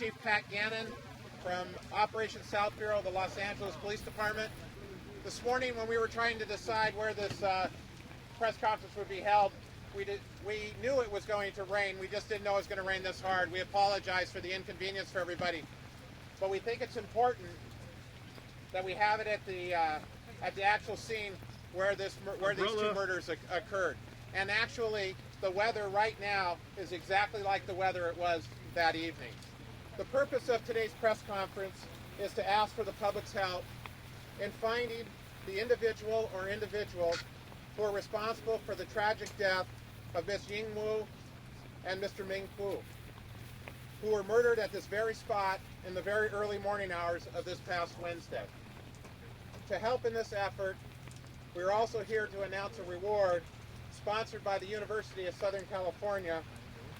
Chief Pat Gannon from Operation South Bureau of the Los Angeles Police Department. This morning when we were trying to decide where this press conference would be held, we knew it was going to rain. We just didn't know it was going to rain this hard. We apologize for the inconvenience for everybody. But we think it's important that we have it at the actual scene where these two murders occurred. And actually, the weather right now is exactly like the weather it was that evening. The purpose of today's press conference is to ask for the public's help in finding the individual or individuals who are responsible for the tragic death of Miss Ying Wu and Mr. Ming Qu, who were murdered at this very spot in the very early morning hours of this past Wednesday. To help in this effort, we are also here to announce a reward sponsored by the University of Southern California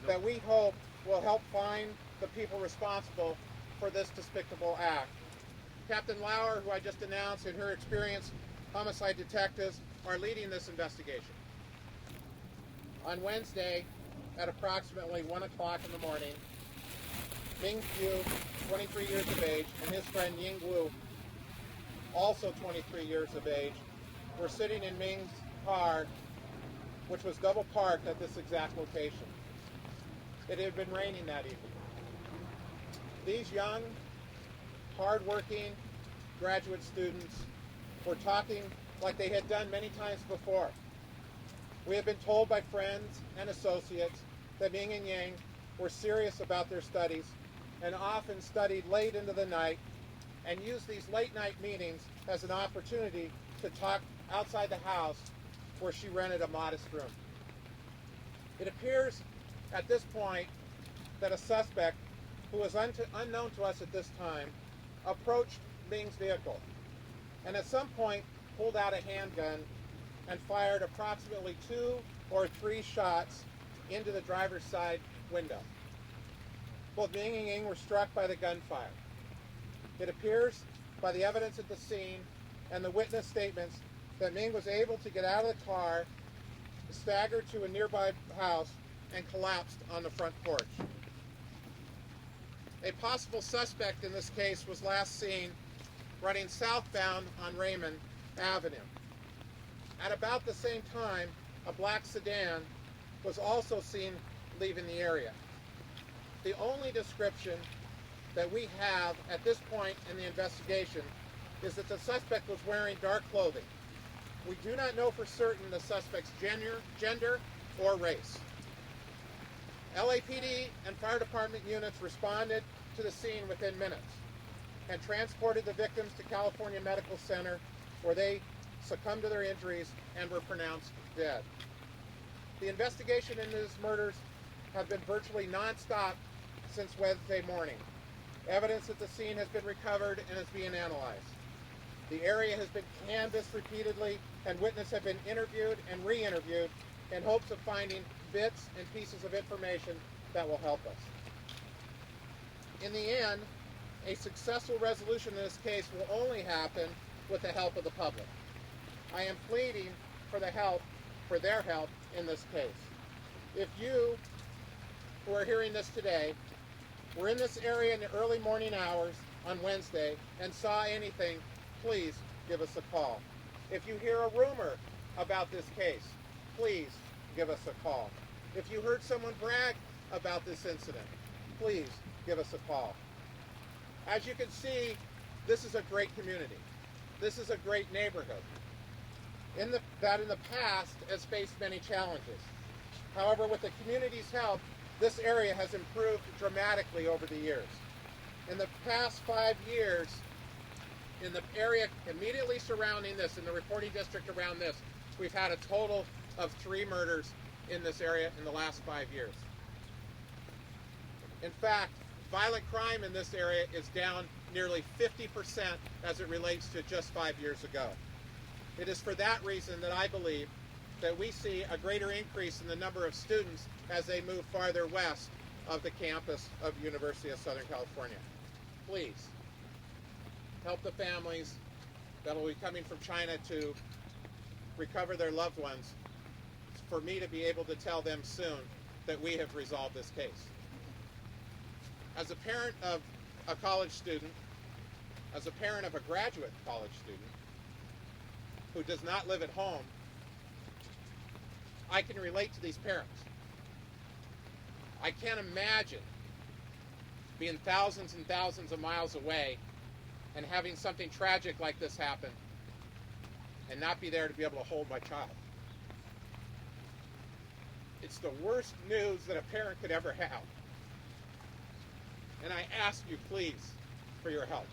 that we hope will help find the people responsible for this despicable act. Captain Lauer, who I just announced, and her experienced homicide detectives are leading this investigation. On Wednesday, at approximately 1 o'clock in the morning, Ming Qu, 23 years of age, and his friend Ying Wu, also 23 years of age, were sitting in Ming's car, which was double parked at this exact location. It had been raining that evening. These young, hard-working graduate students were talking like they had done many times before. We have been told by friends and associates that Ming and Yang were serious about their studies and often studied late into the night and used these late-night meetings as an opportunity to talk outside the house where she rented a modest room. It appears at this point that a suspect, who was unknown to us at this time, approached Ming's vehicle and at some point pulled out a handgun and fired approximately 2 or 3 shots into the driver's side window. Both Ming and Ying were struck by the gunfire. It appears by the evidence at the scene and the witness statements that Ming was able to get out of the car, staggered to a nearby house, and collapsed on the front porch. A possible suspect in this case was last seen running southbound on Raymond Avenue. At about the same time, a black sedan was also seen leaving the area. The only description that we have at this point in the investigation is that the suspect was wearing dark clothing. We do not know for certain the suspect's gender or race. LAPD and fire department units responded to the scene within minutes and transported the victims to California Medical Center, where they succumbed to their injuries and were pronounced dead. The investigation into these murders have been virtually non-stop since Wednesday morning. Evidence at the scene has been recovered and is being analyzed. The area has been canvassed repeatedly, and witnesses have been interviewed and re-interviewed in hopes of finding bits and pieces of information that will help us. In the end, a successful resolution in this case will only happen with the help of the public. I am pleading for their help in this case. If you, who are hearing this today, were in this area in the early morning hours on Wednesday and saw anything, please give us a call. If you hear a rumor about this case, please give us a call. If you heard someone brag about this incident, please give us a call. As you can see, this is a great community. This is a great neighborhood that in the past has faced many challenges. However, with the community's help, this area has improved dramatically over the years. In the past 5 years, in the area immediately surrounding this, in the reporting district around this, we've had a total of 3 murders in this area in the last 5 years. In fact, violent crime in this area is down nearly 50% as it relates to just 5 years ago. It is for that reason that I believe that we see a greater increase in the number of students as they move farther west of the campus of University of Southern California. Please help the families that will be coming from China to recover their loved ones, for me to be able to tell them soon that we have resolved this case. As a parent of a college student, as a parent of a graduate college student who does not live at home, I can relate to these parents. I can't imagine being thousands and thousands of miles away and having something tragic like this happen and not be there to be able to hold my child. It's the worst news that a parent could ever have. And I ask you, please, for your help.